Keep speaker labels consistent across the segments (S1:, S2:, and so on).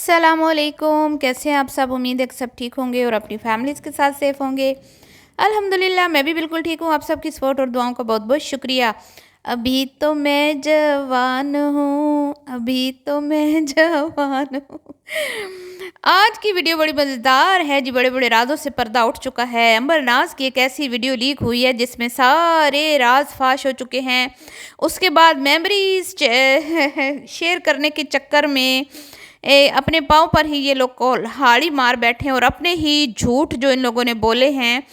S1: अस्सलामुअलैकुम। कैसे हैं आप सब? उम्मीद है कि सब ठीक होंगे और अपनी फैमिलीज़ के साथ सेफ़ होंगे। अल्हम्दुलिल्लाह मैं भी बिल्कुल ठीक हूँ। आप सबकी सपोर्ट और दुआओं का बहुत-बहुत शुक्रिया। अभी तो मैं जवान हूँ, अभी तो मैं जवान हूँ। आज की वीडियो बड़ी मज़ेदार है जी, बड़े-बड़े राज़ों से पर्दा उठ चुका है। अंबर नाज़ की एक ऐसी वीडियो लीक हुई है जिसमें सारे राज़ फ़ाश हो चुके हैं। उसके बाद मेमोरीज़ शेयर करने के चक्कर में अपने पाँव पर ही ये लोग कुल्हाड़ी मार बैठे हैं और अपने ही झूठ जो इन लोगों ने बोले हैं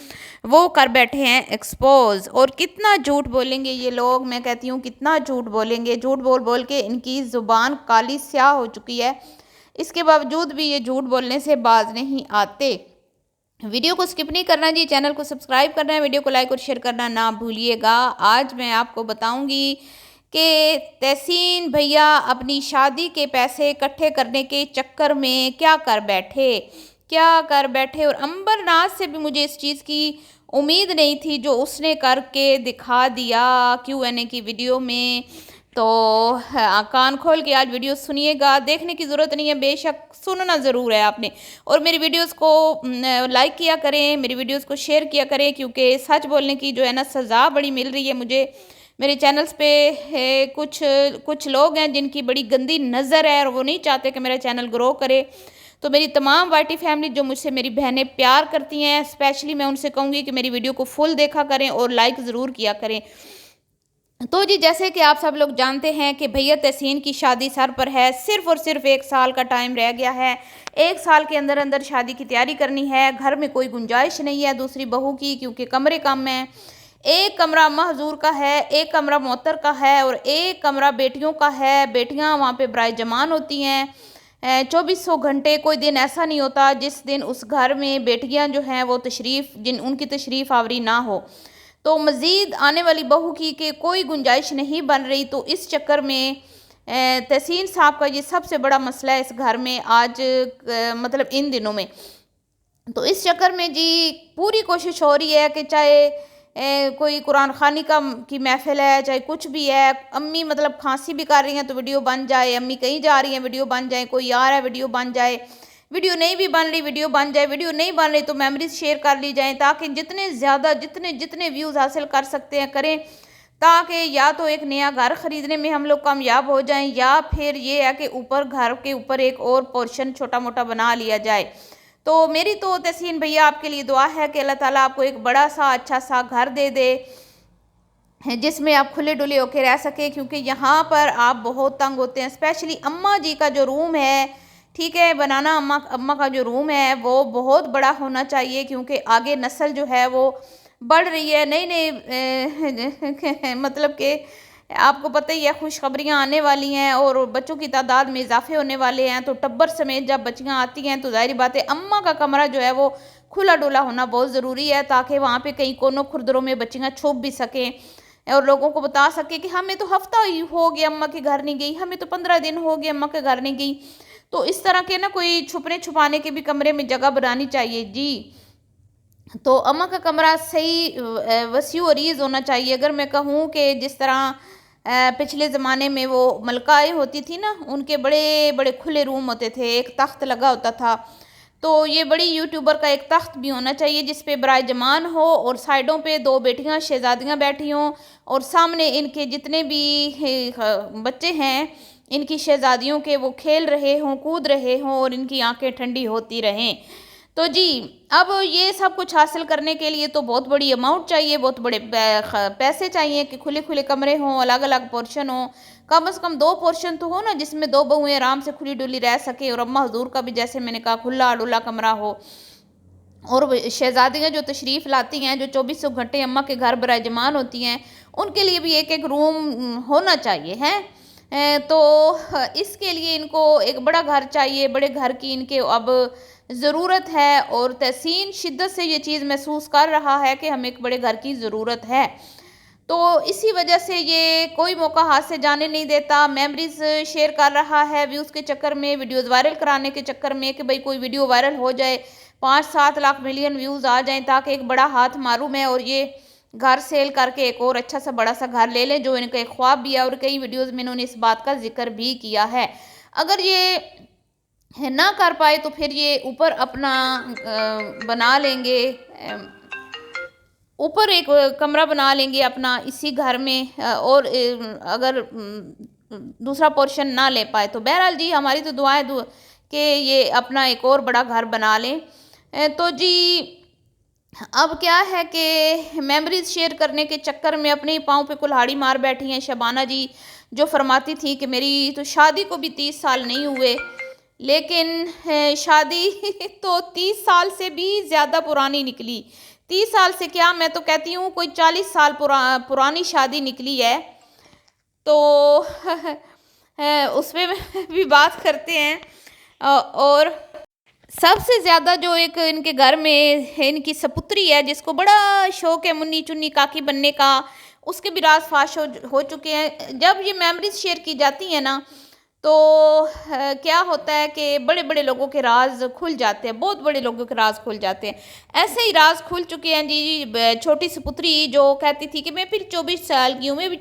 S1: वो कर बैठे हैं एक्सपोज। और कितना झूठ बोलेंगे ये लोग, मैं कहती हूँ कितना झूठ बोलेंगे। झूठ बोल बोल के इनकी ज़ुबान काली स्याह हो चुकी है। इसके बावजूद भी ये झूठ बोलने से बाज नहीं आते। वीडियो को स्किप नहीं करना जी, चैनल को सब्सक्राइब करना है, वीडियो को लाइक और शेयर करना ना भूलिएगा। आज मैं आपको बताऊंगी कि तहसीन भैया अपनी शादी के पैसे इकट्ठे करने के चक्कर में क्या कर बैठे। और अंबर नाज से भी मुझे इस चीज़ की उम्मीद नहीं थी जो उसने करके दिखा दिया Q&A की वीडियो में। तो हाँ, कान खोल के आज वीडियो सुनिएगा। देखने की ज़रूरत नहीं है, बेशक सुनना ज़रूर है आपने। और मेरी वीडियोस को लाइक किया करें, मेरी वीडियोस को शेयर किया करें, क्योंकि सच बोलने की जो है ना सज़ा बड़ी मिल रही है मुझे। मेरे चैनल्स पे है कुछ कुछ लोग हैं जिनकी बड़ी गंदी नज़र है और वो नहीं चाहते कि मेरा चैनल ग्रो करे। तो मेरी तमाम वाईटी फैमिली जो मुझसे मेरी बहनें प्यार करती हैं, स्पेशली मैं उनसे कहूँगी कि मेरी वीडियो को फुल देखा करें और लाइक ज़रूर किया करें। तो जी, जैसे कि आप सब लोग जानते हैं कि भैया तहसीन की शादी सर पर है। सिर्फ़ और सिर्फ 1 साल का टाइम रह गया है। 1 साल के अंदर अंदर शादी की तैयारी करनी है। घर में कोई गुंजाइश नहीं है दूसरी बहू की, क्योंकि कमरे कम हैं। 1 कमरा अम्मा हज़ूर का है, 1 कमरा मोहतर का है और 1 कमरा बेटियों का है। बेटियां वहाँ पे बराए जमान होती हैं। 2400 घंटे, कोई दिन ऐसा नहीं होता जिस दिन उस घर में बेटियां जो हैं वो उनकी तशरीफ़ आवरी ना हो। तो मज़ीद आने वाली बहू की के कोई गुंजाइश नहीं बन रही। तो इस चक्कर में तहसीन साहब का ये सबसे बड़ा मसला है इस घर में आज, मतलब इन दिनों में। तो इस चक्कर में जी पूरी कोशिश हो रही है कि चाहे कोई कुरान खानी की महफिल है, चाहे कुछ भी है। अम्मी मतलब खांसी भी कर रही हैं तो वीडियो बन जाए, अम्मी कहीं जा रही हैं वीडियो बन जाए, कोई आ रहा है वीडियो बन जाए, वीडियो नहीं भी बन रही वीडियो बन जाए, वीडियो नहीं बन रही तो मेमोरीज शेयर कर ली जाए, ताकि जितने ज़्यादा जितने जितने व्यूज़ हासिल कर सकते हैं करें, ताकि या तो एक नया घर ख़रीदने में हम लोग कामयाब हो जाएं, या फिर ये है कि ऊपर घर के ऊपर एक और पोर्शन छोटा मोटा बना लिया जाए। तो मेरी तो तहसीन भैया आपके लिए दुआ है कि अल्लाह ताला आपको एक बड़ा सा अच्छा सा घर दे दे जिसमें आप खुले डुले होके रह सके, क्योंकि यहाँ पर आप बहुत तंग होते हैं। स्पेशली अम्मा जी का जो रूम है, ठीक है, बनाना अम्मा अम्मा का जो रूम है वो बहुत बड़ा होना चाहिए, क्योंकि आगे नस्ल जो है वो बढ़ रही है। नई नई मतलब कि आपको पता ही है खुशखबरियाँ आने वाली हैं और बच्चों की तादाद में इजाफे होने वाले हैं। तो टब्बर समेत जब बच्चियाँ आती हैं तो ज़ाहिर बात है अम्मा का कमरा जो है वो खुला डुला होना बहुत ज़रूरी है, ताकि वहाँ पे कहीं कोनों खुरदरों में बच्चियाँ छुप भी सकें और लोगों को बता सके कि हमें तो हफ्ता ही हो गया अम्मा के घर नहीं गई, हमें तो 15 दिन हो गए अम्मा के घर नहीं गई। तो इस तरह के ना कोई छुपने छुपाने के भी कमरे में जगह बनानी चाहिए जी। तो अम्मा का कमरा सही वसी और ईज़ होना चाहिए। अगर मैं कहूँ कि जिस तरह पिछले ज़माने में वो मलकाएँ होती थी ना, उनके बड़े बड़े खुले रूम होते थे, एक तख्त लगा होता था। तो ये बड़ी यूट्यूबर का एक तख्त भी होना चाहिए जिस पे बराए जमान हो और साइडों पे 2 बेटियां शहजादियां बैठी हों और सामने इनके जितने भी बच्चे हैं, इनकी शहजादियों के, वो खेल रहे हों, कूद रहे हों और इनकी आंखें ठंडी होती रहें। तो जी, अब ये सब कुछ हासिल करने के लिए तो बहुत बड़ी अमाउंट चाहिए, बहुत बड़े पैसे चाहिए कि खुले खुले कमरे हों, अलग अलग पोर्शन हों। कम से कम 2 पोर्शन तो हो ना, जिसमें 2 बहुएं आराम से खुली डुली रह सके, और अम्मा हजूर का भी जैसे मैंने कहा खुला डुला कमरा हो। और शहजादियाँ जो तशरीफ़ लाती हैं, जो 2400 घंटे अम्मा के घर बराजमान होती हैं, उनके लिए भी एक एक रूम होना चाहिए है। तो इसके लिए इनको एक बड़ा घर चाहिए, बड़े घर की इनके अब ज़रूरत है। और तहसीन शिद्दत से ये चीज़ महसूस कर रहा है कि हमें एक बड़े घर की ज़रूरत है। तो इसी वजह से ये कोई मौका हाथ से जाने नहीं देता, मेमोरीज शेयर कर रहा है व्यूज़ के चक्कर में, वीडियोज़ वायरल कराने के चक्कर में कि भाई कोई वीडियो वायरल हो जाए, 5-7 लाख मिलियन व्यूज़ आ जाएं, ताकि एक बड़ा हाथ मारूं मैं और ये घर सेल करके एक और अच्छा सा बड़ा सा घर ले लें, जो इनका एक ख्वाब भी है। और कई वीडियोज़ में इन्होंने इस बात का जिक्र भी किया है। अगर ये है ना कर पाए तो फिर ये ऊपर अपना बना लेंगे, ऊपर एक कमरा बना लेंगे अपना इसी घर में, और अगर दूसरा पोर्शन ना ले पाए तो बहरहाल जी हमारी तो दुआएं कि ये अपना एक और बड़ा घर बना लें। तो जी अब क्या है कि मेमोरीज शेयर करने के चक्कर में अपने ही पाँव पे कुल्हाड़ी मार बैठी हैं शबाना जी, जो फरमाती थी कि मेरी तो शादी को भी 30 साल नहीं हुए, लेकिन शादी तो 30 साल से भी ज़्यादा पुरानी निकली। 30 साल से क्या, मैं तो कहती हूँ कोई 40 साल पुरानी शादी निकली है। तो उसमें भी बात करते हैं। और सबसे ज़्यादा जो एक इनके घर में है, इनकी सपुत्री है जिसको बड़ा शौक है मुन्नी चुन्नी काकी बनने का, उसके भी राज फाश हो चुके हैं। जब ये मेमोरीज शेयर की जाती हैं ना तो क्या होता है कि बड़े बड़े लोगों के राज खुल जाते हैं, बहुत बड़े लोगों के राज खुल जाते हैं। ऐसे ही राज खुल चुके हैं जी। छोटी सपुत्री जो कहती थी कि मैं फिर 24 साल की हूँ, मैं भी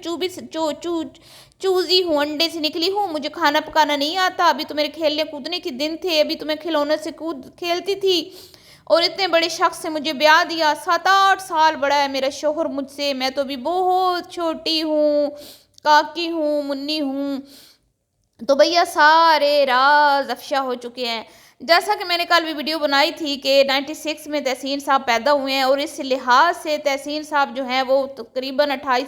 S1: चूजी हूँ, अंडे से निकली हूँ, मुझे खाना पकाना नहीं आता, अभी तो मेरे खेलने कूदने के दिन थे, अभी तो मैं खिलौने से कूद खेलती थी और इतने बड़े शख्स से मुझे ब्याह दिया, 7-8 साल बड़ा है मेरा शोहर मुझसे, मैं तो अभी बहुत छोटी हूँ, काकी हूँ, मुन्नी हूँ। तो भैया सारे राज अफशा हो चुके हैं। जैसा कि मैंने कल भी वीडियो बनाई थी कि 96 में तहसीन साहब पैदा हुए हैं और इस लिहाज से तहसीन साहब जो हैं वो तकरीबन 28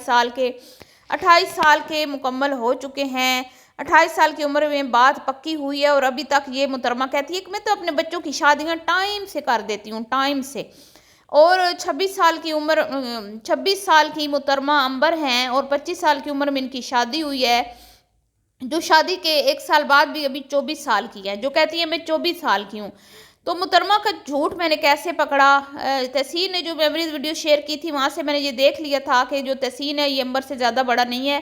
S1: साल के मुकम्मल हो चुके हैं। 28 साल की उम्र में बात पक्की हुई है और अभी तक ये मुहतरमा कहती है कि मैं तो अपने बच्चों की शादियाँ टाइम से कर देती हूँ, टाइम से। और 26 साल की मुहतरमा अंबर हैं और 25 साल की उम्र में इनकी शादी हुई है, जो शादी के 1 साल बाद भी अभी 24 साल की है, जो कहती है मैं 24 साल की हूँ। तो मुहतरमा का झूठ मैंने कैसे पकड़ा? तहसीन ने जो मेमोरीज वीडियो शेयर की थी वहाँ से मैंने ये देख लिया था कि जो तहसीन है ये अंबर से ज़्यादा बड़ा नहीं है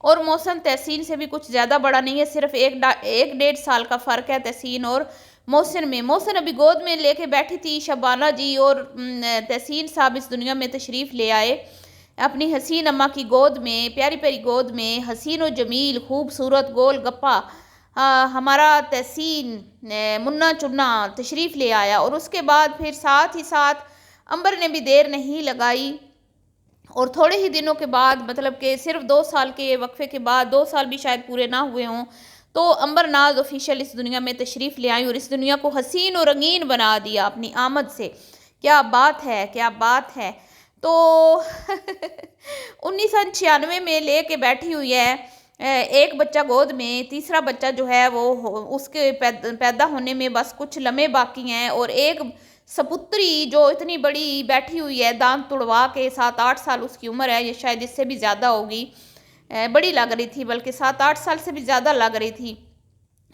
S1: और मौसम तहसीन से भी कुछ ज़्यादा बड़ा नहीं है, सिर्फ 1-1.5 साल का फ़र्क है तहसीन और मोहसिन में। मोहसिन अभी गोद में लेके बैठी थी शबाना जी और तहसीन साहब इस दुनिया में तशरीफ़ ले आए अपनी हसीन अम्मा की गोद में, प्यारी प्यारी गोद में, हसीन व जमील खूबसूरत गोल गप्पा हमारा तहसीन मुन्ना चुन्ना तशरीफ़ ले आया। और उसके बाद फिर साथ ही साथ अंबर ने भी देर नहीं लगाई और थोड़े ही दिनों के बाद, मतलब कि सिर्फ 2 साल के वक्फे के बाद, 2 साल भी शायद पूरे ना हुए हों, तो अंबर नाज ऑफिशियल इस दुनिया में तशरीफ़ ले आई और इस दुनिया को हसीन और रंगीन बना दिया अपनी आमद से। क्या बात है, क्या बात है। तो 1996 में ले के बैठी हुई है। एक बच्चा गोद में, तीसरा बच्चा जो है वो उसके पैदा होने में बस कुछ लम्हे बाकी हैं और एक सपुत्री जो इतनी बड़ी बैठी हुई है दांत तुड़वा के, 7-8 साल उसकी उम्र है, ये शायद इससे भी ज़्यादा होगी, बड़ी लग रही थी, बल्कि 7-8 साल से भी ज़्यादा लग रही थी,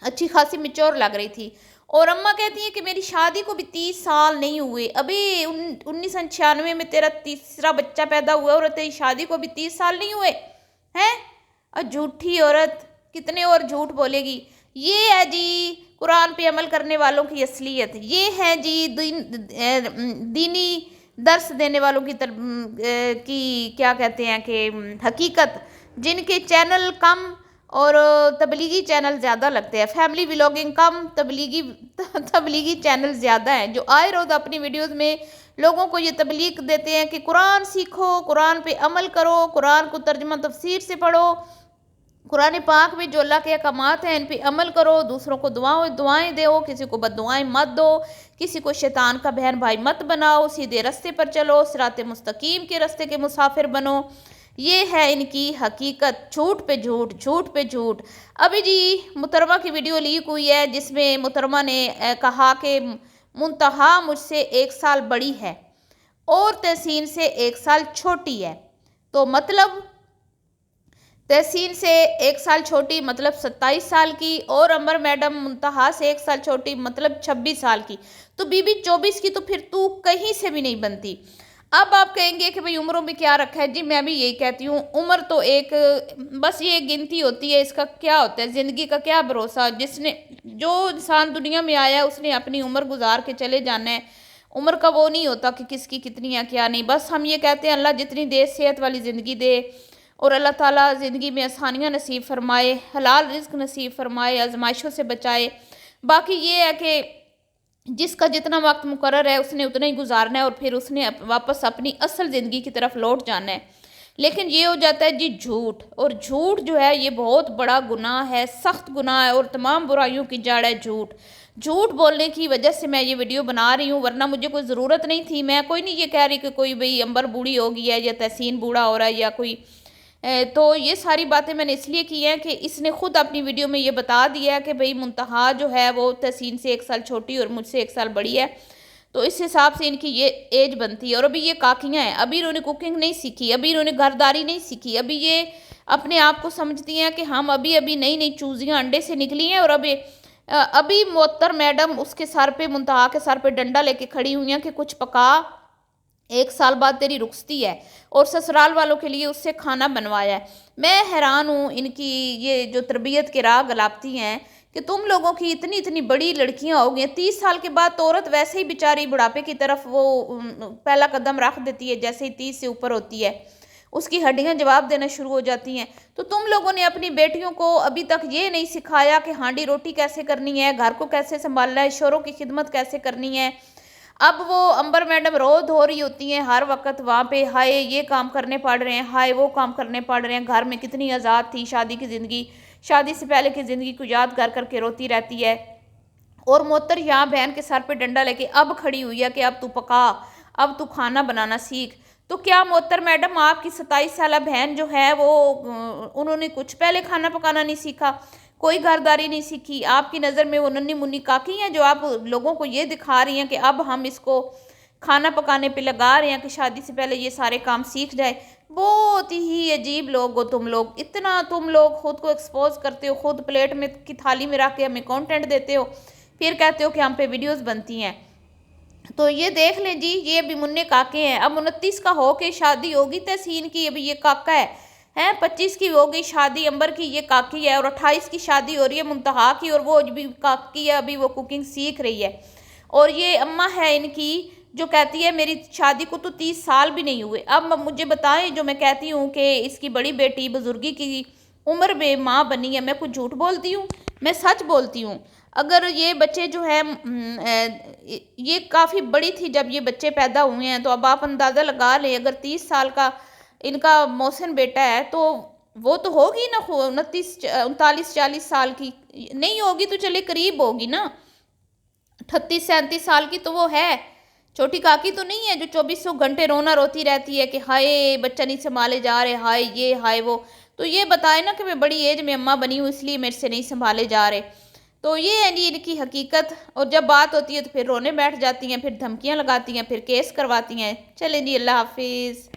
S1: अच्छी खासी मिच्योर लग रही थी। और अम्मा कहती है कि मेरी शादी को भी 30 साल नहीं हुए, अभी 1996 में तेरा तीसरा बच्चा पैदा हुआ और तेरी शादी को भी 30 साल नहीं हुए हैं। और झूठी औरत कितने और झूठ बोलेगी। ये है जी कुरान पे अमल करने वालों की असलियत, ये है जी दीनी दर्स देने वालों की क्या कहते हैं कि हकीकत, जिनके चैनल कम और तबलीगी चैनल ज़्यादा लगते हैं, फैमिली व्लॉगिंग कम, तबलीगी चैनल ज़्यादा हैं, जो आए रोज़ अपनी वीडियोस में लोगों को ये तबलीग देते हैं कि कुरान सीखो, कुरान पे अमल करो, कुरान को तर्जुमा तफसीर से पढ़ो, कुरान पाक में जो अल्लाह के अहकामात हैं इन पे अमल करो, दूसरों को दुआएं दो, किसी को बद्दुआएं मत दो, किसी को शैतान का बहन भाई मत बनाओ, सीधे रास्ते पर चलो, सिराते मुस्तकीम के रास्ते के मुसाफिर बनो। ये है इनकी हकीकत, झूठ पे झूठ, झूठ पे झूठ। अभी जी मुहतरमा की वीडियो लीक हुई है जिसमें मुहतरमा ने कहा कि मुंतहा मुझसे 1 साल बड़ी है और तहसीन से 1 साल छोटी है। तो मतलब तहसीन से 1 साल छोटी मतलब 27 साल की और अमर मैडम मुंतहा से 1 साल छोटी मतलब 26 साल की। तो बीबी 24 की, तो फिर तू कहीं से भी नहीं बनती। अब आप कहेंगे कि भाई उम्रों में क्या रखा है। जी मैं भी यही कहती हूँ, उम्र तो एक बस ये गिनती होती है, इसका क्या होता है, ज़िंदगी का क्या भरोसा। जो इंसान दुनिया में आया है उसने अपनी उम्र गुजार के चले जाना है। उम्र का वो नहीं होता कि किसकी कितनी है क्या नहीं। बस हम ये कहते हैं अल्लाह जितनी दे सेहत वाली ज़िंदगी दे और अल्लाह ताला ज़िंदगी में आसानियाँ नसीब फरमाए, हलाल रिज़्क नसीब फरमाए, आजमाइशों से बचाए। बाकी ये है कि जिसका जितना वक्त मुकर्रर है उसने उतना ही गुजारना है और फिर उसने वापस अपनी असल ज़िंदगी की तरफ लौट जाना है। लेकिन ये हो जाता है जी झूठ, और झूठ जो है ये बहुत बड़ा गुनाह है, सख्त गुनाह है, और तमाम बुराइयों की जड़ है झूठ। झूठ बोलने की वजह से मैं ये वीडियो बना रही हूँ, वरना मुझे कोई ज़रूरत नहीं थी। मैं कोई नहीं ये कह रही कि कोई भाई अंबर बूढ़ी हो गई है या तहसीन बूढ़ा हो रहा है या कोई तो ये सारी बातें मैंने इसलिए की हैं कि इसने खुद अपनी वीडियो में ये बता दिया है कि भाई मुंतहा जो है वो तहसीन से 1 साल छोटी और मुझसे 1 साल बड़ी है, तो इस हिसाब से इनकी ये एज बनती है। और अभी ये काकियाँ हैं, अभी इन्होंने कुकिंग नहीं सीखी, अभी इन्होंने घरदारी नहीं सीखी, अभी ये अपने आप को समझती हैं कि हम अभी अभी नई नई चूज़ियाँ अंडे से निकली हैं, और अभी मोहतर मैडम उसके सर पे, मुंतहा के सर पे डंडा लेके खड़ी हुई हैं कि कुछ पका, 1 साल बाद तेरी रुखसती है, और ससुराल वालों के लिए उससे खाना बनवाया है। मैं हैरान हूँ इनकी ये जो तरबियत के राह गलापती हैं कि तुम लोगों की इतनी इतनी बड़ी लड़कियां हो गई हैं, 30 साल के बाद तो औरत वैसे ही बेचारी बुढ़ापे की तरफ वो पहला कदम रख देती है, जैसे ही 30 से ऊपर होती है उसकी हड्डियां जवाब देना शुरू हो जाती हैं। तो तुम लोगों ने अपनी बेटियों को अभी तक ये नहीं सिखाया कि हांडी रोटी कैसे करनी है, घर को कैसे संभालना है, शोरों की खिदमत कैसे करनी है। अब वो अंबर मैडम रो धो रही होती हैं हर वक्त वहाँ पे, हाय ये काम करने पड़ रहे हैं, हाय वो काम करने पड़ रहे हैं, घर में कितनी आज़ाद थी शादी की ज़िंदगी, शादी से पहले की ज़िंदगी को याद कर करके रोती रहती है। और मोहतर यहाँ बहन के सर पे डंडा लेके अब खड़ी हुई है कि अब तू पका, अब तू खाना बनाना सीख। तो क्या मोहतर मैडम आपकी 27 साल बहन जो है वो उन्होंने कुछ पहले खाना पकाना नहीं सीखा, कोई घरदारी नहीं सीखी? आपकी नज़र में वो नन्ही मुन्नी काकी हैं जो आप लोगों को ये दिखा रही हैं कि अब हम इसको खाना पकाने पे लगा रहे हैं कि शादी से पहले ये सारे काम सीख जाए। बहुत ही अजीब लोग हो तुम लोग, इतना तुम लोग खुद को एक्सपोज करते हो, खुद प्लेट में की थाली में रख के हमें कंटेंट देते हो, फिर कहते हो कि हम पे वीडियोस बनती हैं। तो ये देख लें जी, ये अभी मुन्ने काके हैं, अब 29 का हो के शादी होगी तहसीन की, अभी ये काका है 25 की हो गई शादी अंबर की, ये काकी है, और 28 की शादी हो रही है मुंतहा की, और वो अभी काकी है, अभी वो कुकिंग सीख रही है। और ये अम्मा है इनकी जो कहती है मेरी शादी को तो 30 साल भी नहीं हुए। अब मुझे बताएं, जो मैं कहती हूँ कि इसकी बड़ी बेटी बुजुर्गी की उम्र में माँ बनी है, मैं कुछ झूठ बोलती हूँ? मैं सच बोलती हूँ। अगर ये बच्चे जो है ये काफ़ी बड़ी थी जब ये बच्चे पैदा हुए हैं, तो अब आप अंदाज़ा लगा लें अगर 30 साल का इनका मोहसिन बेटा है तो वो तो होगी ना 39 39 40 साल की, नहीं होगी तो चले करीब होगी ना 38 37 साल की, तो वो है छोटी काकी तो नहीं है जो 2400 घंटे रोना रोती रहती है कि हाय बच्चा नहीं संभाले जा रहे, हाय ये हाय वो। तो ये बताए ना कि मैं बड़ी एज में अम्मा बनी हूँ इसलिए मेरे से नहीं संभाले जा रहे। तो ये है जी इनकी हकीकत, और जब बात होती है तो फिर रोने बैठ जाती हैं, फिर धमकियाँ लगाती हैं, फिर केस करवाती हैं। चलें जी, अल्लाह हाफिज़।